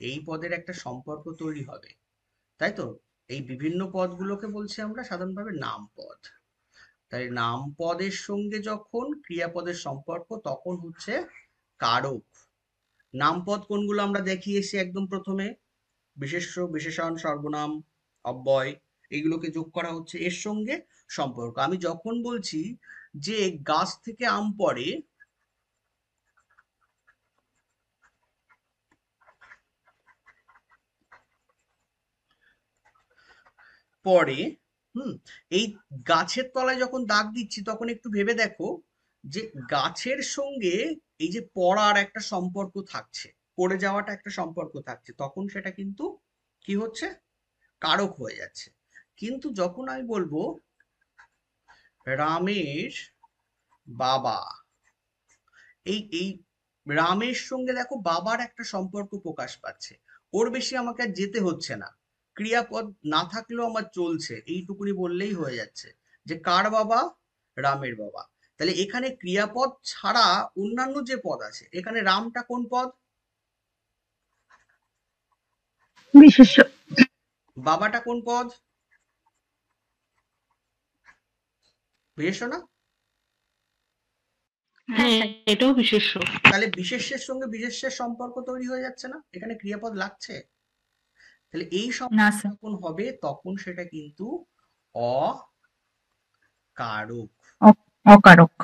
এই পদের একটা সম্পর্ক তৈরি হবে, তাই তো? এই বিভিন্ন পদগুলোকে বলছি আমরা সাধারণভাবে নাম পদ। তাই নাম পদের সঙ্গে যখন ক্রিয়াপদের সম্পর্ক তখন হচ্ছে কারক। নাম পদ কোনগুলো আমরা দেখিয়েছি একদম প্রথমে, বিশেষ্য, বিশেষণ, সর্বনাম, অব্যয়, এগুলোকে যোগ করা হচ্ছে এর সঙ্গে সম্পর্ক। আমি যখন বলছি যে গাছ থেকে আম পড়ে, পরে এই গাছের তলায় যখন দাগ দিচ্ছি তখন একটু ভেবে দেখো যে গাছের সঙ্গে এই যে পড়ার একটা সম্পর্ক থাকছে, পড়ে যাওয়াটা একটা সম্পর্ক থাকছে, তখন সেটা কিন্তু কি হচ্ছে, কারক হয়ে যাচ্ছে। কিন্তু যখন আমি বলবো রামের বাবা, এই এই রামের সঙ্গে দেখো বাবার একটা সম্পর্ক প্রকাশ পাচ্ছে, ওর বেশি আমাকে আর যেতে হচ্ছে না, ক্রিয়াপদ না থাকলেও আমার চলছে, এইটুকুনি বললেই হয়ে যাচ্ছে যে কার বাবা, রামের বাবা। তাহলে এখানে ক্রিয়াপদ ছাড়া অন্যান্য যে পদ আছে, এখানে রামটা কোন পদ, বিশেষ্য। বাবাটা কোন পদ, বিশেষ্য না? হ্যাঁ, এটাও বিশেষ্য। তাহলে বিশেষ্যের সঙ্গে বিশেষ্যের সম্পর্ক তৈরি হয়ে যাচ্ছে না, এখানে ক্রিয়াপদ লাগছে। তাহলে এই না সম্পর্ক স্যার, যখন হবে তখন সেটা কিন্তু অকারক অকারক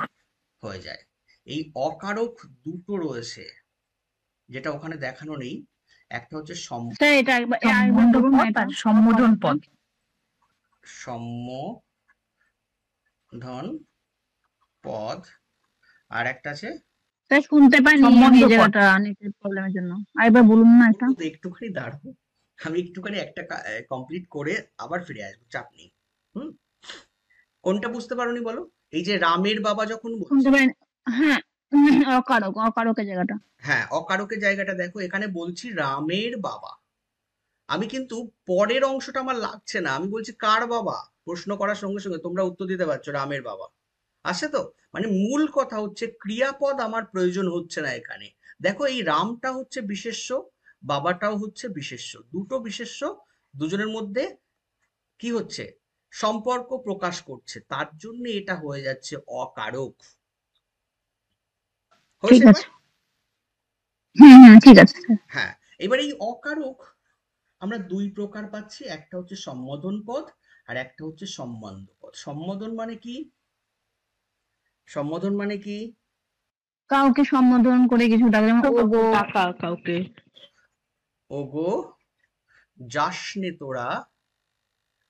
হয়ে যায়। এই অকারক দুটো রয়েছে, যেটা ওখানে দেখানো নেই। একটা হচ্ছে স্যার এটা একবার সম্বন্ধ বলুন না পদ এটা। আর সম্বোধন পদ। সম্বোধন পদ, আর একটা আছে, স্যার শুনতে পাইনি সম্বন্ধ এই পদ। জায়গাটা নেটের প্রবলেমের জন্য, আরেকবার বলুন না এটা। বলবো তো, একটুখানি দাঁড়াবো, আমি একটুখানি একটা কমপ্লিট করে আবার ফিরে আসবো, চাপ নেই। হুম, কোনটা বুঝতে পারোনি বলো? এই যে রামের বাবা যখন বলছি, শুনতে পাইনি। হ্যাঁ, অকারক, অকারকের জায়গাটা। হ্যাঁ, অকারকের জায়গাটা দেখো, এখানে বলছি রামের বাবা, আমি কিন্তু পরের অংশটা আমার লাগছে না, আমি বলছি কার বাবা, প্রশ্ন করার সঙ্গে সঙ্গে তোমরা উত্তর দিতে পারছো রামের বাবা, আসে তো? মানে মূল কথা হচ্ছে ক্রিয়াপদ আমার প্রয়োজন হচ্ছে না এখানে। দেখো এই রামটা হচ্ছে বিশেষ্য, বাবাটাও হচ্ছে বিশেষ্য, দুটো বিশেষ্য দুজনের মধ্যে কি হচ্ছে, সম্পর্ক প্রকাশ করছে, তার জন্য এটা হয়ে যাচ্ছে অকারক। ঠিক হয়েছে এবার? আছে। হুম, ঠিক আছে স্যার। হ্যাঁ, এবার এই অকারক আমরা দুই প্রকার পাচ্ছি, একটা হচ্ছে সম্বোধন পদ আর একটা হচ্ছে সম্বন্ধ পদ। সম্বোধন মানে কি, সম্বোধন মানে কি, কাউকে সম্বোধন করে কিছু ডাকা, যেমন ওগো। টাকা কাউকে। ওগো যাসনে তোরা,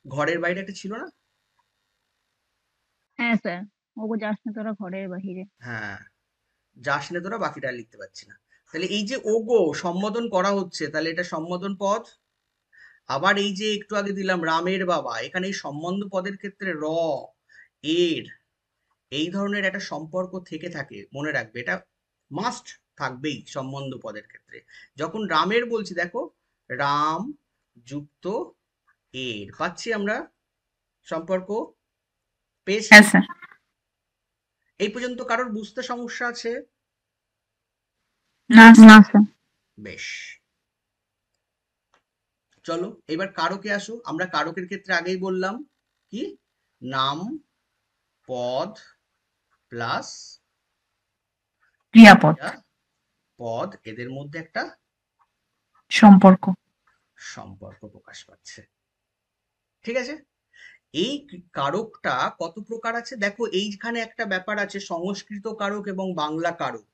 ঘরের বাইরে একটা ছিল না? হ্যাঁ স্যার, ওগো যাস না তোরা ঘরের বাহিরে। হ্যাঁ, যাসনে তোরা, বাকিটা আর লিখতে পারছি না। তাহলে এই যে ওগো সম্বোধন করা হচ্ছে, তাহলে এটা সম্বোধন পদ। আবার এই যে একটু আগে দিলাম রামের বাবা, এখানে এই সম্বন্ধ পদের ক্ষেত্রে র, এর, এই ধরনের একটা সম্পর্ক থেকে থাকে, মনে রাখবে, এটা মাস্ট থাকবেই সম্বন্ধ পদের ক্ষেত্রে। যখন রামের বলছি দেখো, রাম যুক্ত এর, পাচ্ছি আমরা সম্পর্ক, পেয়েছি? হ্যাঁ স্যার। এই পর্যন্ত কারোর বুঝতে সমস্যা আছে? না না স্যার। স্যার। বেশ, চলো এবার কারকে আসো। আমরা কারকের ক্ষেত্রে আগেই বললাম কি, নাম পদ প্লাস ক্রিয়াপদ, পদ, এদের মধ্যে একটা সম্পর্ক। সম্পর্ক প্রকাশ পাচ্ছে, ঠিক আছে? এই কারকটা কত প্রকার আছে দেখো, এইখানে একটা ব্যাপার আছে, সংস্কৃত কারক এবং বাংলা কারক।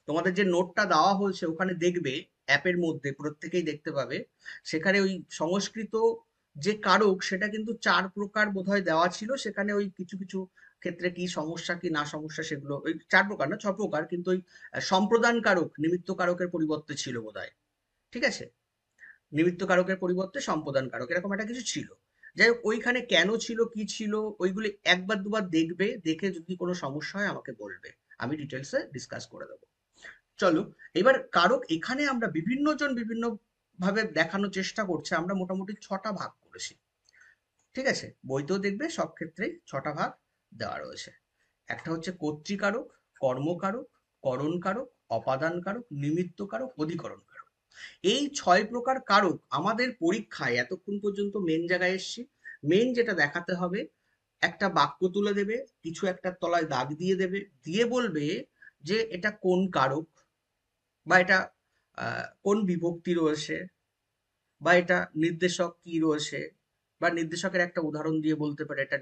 তোমাদের যে নোটটা দেওয়া হয়েছে ওখানে দেখবে, অ্যাপের মধ্যে প্রত্যেকেই দেখতে পাবে, সেখানে ওই সংস্কৃত যে কারক সেটা কিন্তু 4 প্রকার বোধহয় দেওয়া ছিল, সেখানে ওই কিছু কিছু ক্ষেত্রে কি সমস্যা কি না সমস্যা সেগুলো ওই 4 প্রকার না 6 প্রকার, কিন্তু ওই সম্প্রদান কারক নিমিত্ত কারকের পরিবর্তে ছিল বোধহয়, ঠিক আছে, নিমিত্ত কারকের পরিবর্তে সম্প্রদান কারক এরকম একটা কিছু ছিল। যাই হোক, ওইখানে কেন ছিল কি ছিল ওইগুলি একবার দুবার দেখবে, দেখে যদি কোনো সমস্যা হয় আমাকে বলবে, আমি ডিটেলসে ডিসকাস করে দেবো। চলো, এবার কারক এখানে আমরা বিভিন্ন জন বিভিন্ন ভাবে দেখানোর চেষ্টা করছে, আমরা মোটামুটি 6টা ভাগ করেছি, ঠিক আছে, বইতেও দেখবে সব ক্ষেত্রেই 6টা ভাগ দেওয়া রয়েছে। একটা হচ্ছে কর্তৃকারক, কর্মকারক, করণকারক, অপাদানকারক, নিমিত্তকারক, অধিকরণকারক। এই 6 প্রকার কারক আমাদের পরীক্ষায় এতক্ষণ পর্যন্ত মেন জায়গায় এসছি, মেন যেটা দেখাতে হবে, একটা বাক্য তুলে দেবে, কিছু একটা তলায় দাগ দিয়ে দেবে, দিয়ে বলবে যে এটা কোন কারক, বা এটা কোন বিভক্তি রয়েছে, বা এটা নির্দেশক কি রয়েছে, বা নির্দেশকের একটা উদাহরণ দিয়ে বলতে পারে এটা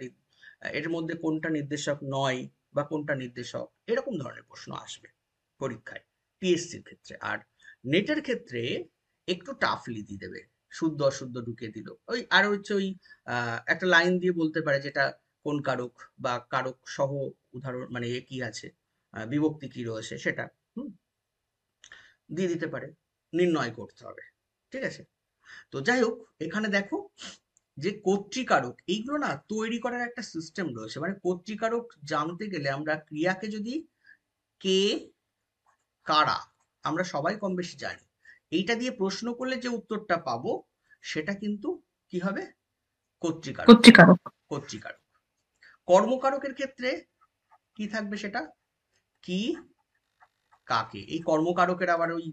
এর মধ্যে কোনটা নির্দেশক নয় বা কোনটা নির্দেশক, এরকম ধরনের প্রশ্ন আসবে পরীক্ষায় পিএসসির ক্ষেত্রে। আর নেটের ক্ষেত্রে একটু টাফলি দিয়ে দেবে, শুদ্ধ অশুদ্ধ ঢুকিয়ে দিল, ওই আর হচ্ছে ওই একটা লাইন দিয়ে বলতে পারে যেটা কোন কারক, বা কারক সহ উদাহরণ মানে এ কি আছে, বিভক্তি কি রয়েছে সেটা দিয়ে দিতে পারে, নির্ণয় করতে হবে, ঠিক আছে। তো যাই হোক, এখানে দেখো যে কর্তৃকারক এইগুলো না তৈরি করার একটা সিস্টেম রয়েছে, মানে কর্তৃকারক জানতে গেলে আমরা ক্রিয়াকে যদি কে, কারা, আমরা সবাই কম বেশি জানি, এইটা দিয়ে প্রশ্ন করলে যে উত্তরটা পাবো সেটা কিন্তু কি হবে, কর্তৃকারক। কর্তৃকারক। কর্তৃকারক। কর্মকারকের ক্ষেত্রে কি থাকবে, সেটা কি, কাকে। এই কর্মকারকের আবার ওই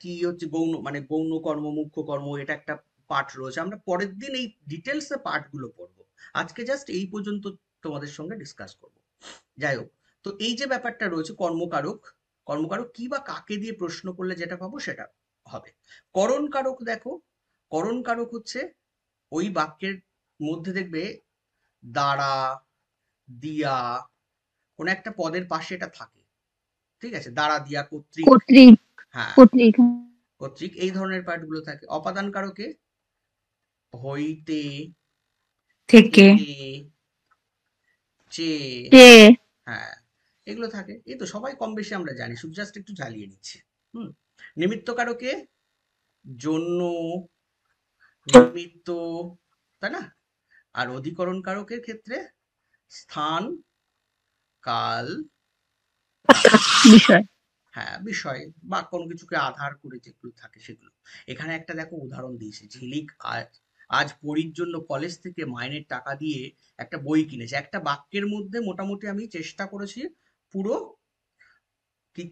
কি হচ্ছে গৌণ, মানে গৌণ কর্ম, মুখ্য কর্ম, এটা একটা পাঠ রয়েছে, আমরা পরের দিন এই ডিটেলসে পাঠগুলো পড়বো, আজকে জাস্ট এই পর্যন্ত তোমাদের সঙ্গে ডিসকাস করব। যাই হোক, তো এই যে ব্যাপারটা রয়েছে কর্মকারক, কর্মকারক কি বা কাকে দিয়ে প্রশ্ন করলে যেটা পাবো সেটা হবে। করণকারক দেখো, করণকারক হচ্ছে ওই বাক্যের মধ্যে দেখবে দ্বারা, দিয়া, কোন একটা পদের পাশে এটা থাকে, ঠিক আছে, দ্বারা, দিয়া, কর্তৃক, হ্যাঁ কর্তৃক, এই ধরনের পার্টগুলো থাকে। অপাদান কারকে হইতে, থেকে, চেয়ে, হ্যাঁ এগুলো থাকে, এই তো সবাই কম বেশি আমরা জানি, শুধু জাস্ট একটু ঝালিয়ে নিচ্ছি। নিমিত্ত কারকে জন্য, নিমিত্ত, তাই না। আর অধিকরণ কারকের ক্ষেত্রে স্থান, কাল, বিষয়। হ্যাঁ বিষয় বা কোনো কিছুকে আধার করে যেগুলো থাকে সেগুলো। এখানে একটা দেখো উদাহরণ দিয়েছে, ঝিলিক আজ পরীর জন্য কলেজ থেকে মাইনের টাকা দিয়ে একটা বই কিনেছে। একটা বাক্যের মধ্যে মোটামুটি আমি চেষ্টা করেছি পুরো কি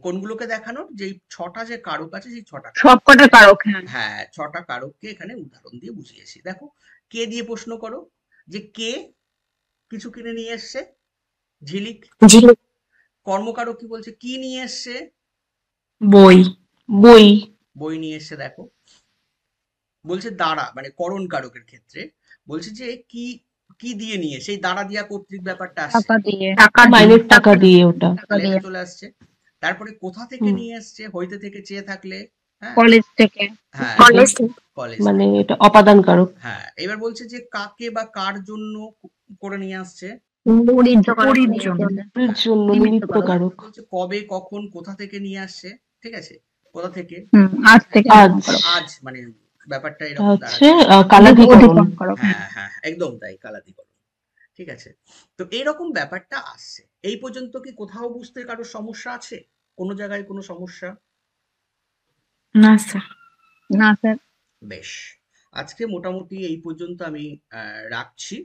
কোনগুলোকে দেখানোর, যে 6টা যে কারক আছে সেই 6টা সবকটা কারক। হ্যাঁ 6টা কারককে এখানে উদাহরণ দিয়ে বুঝিয়েছি। দেখো, কে দিয়ে প্রশ্ন করো, যে কে কিছু কিনে নিয়ে এসছে, ঝিলিক। কর্মকারক কি বলছে, কি নিয়ে এসছে, বই। বই। বই নিয়ে এসছে। দেখো বলছে দ্বারা, মানে করণ কারকের ক্ষেত্রে বলছে যে কি কি দিয়ে নিয়ে, সেই দ্বারা দিয়া কর্তৃক ব্যাপারটা আসছে, মাইনের টাকা দিয়ে ওটা তাহলে এটা চলে আসছে। তারপরে কোথা থেকে নিয়ে আসছে, হইতে থেকে চেয়ে থাকলে, হ্যাঁ কলেজ থেকে। হ্যাঁ কলেজ কলেজ মানে এটা অপাদান কারক। হ্যাঁ, এবার বলছে যে কাকে বা কার জন্য করে নিয়ে আসছে, পরীর জন্য। এর জন্য নিমিত্ত কারক। বলছে কবে, কখন, কোথা থেকে নিয়ে আসছে, ঠিক আছে, কোথা থেকে, আজ থেকে। আজ মানে ব্যাপারটা এরকম হচ্ছে দাঁড়াচ্ছে। কালাধিকরণ। হ্যাঁ হ্যাঁ একদম তাই, কালাধিকরণ, ঠিক আছে। তো এইরকম ব্যাপারটা আসছে। এই পর্যন্ত কি কোথাও বুঝতে কারোর সমস্যা আছে, কোনো জায়গায় কোনো সমস্যা? না স্যার। বেশ, আজকে মোটামুটি এই পর্যন্ত আমি রাখছি,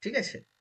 ঠিক আছে।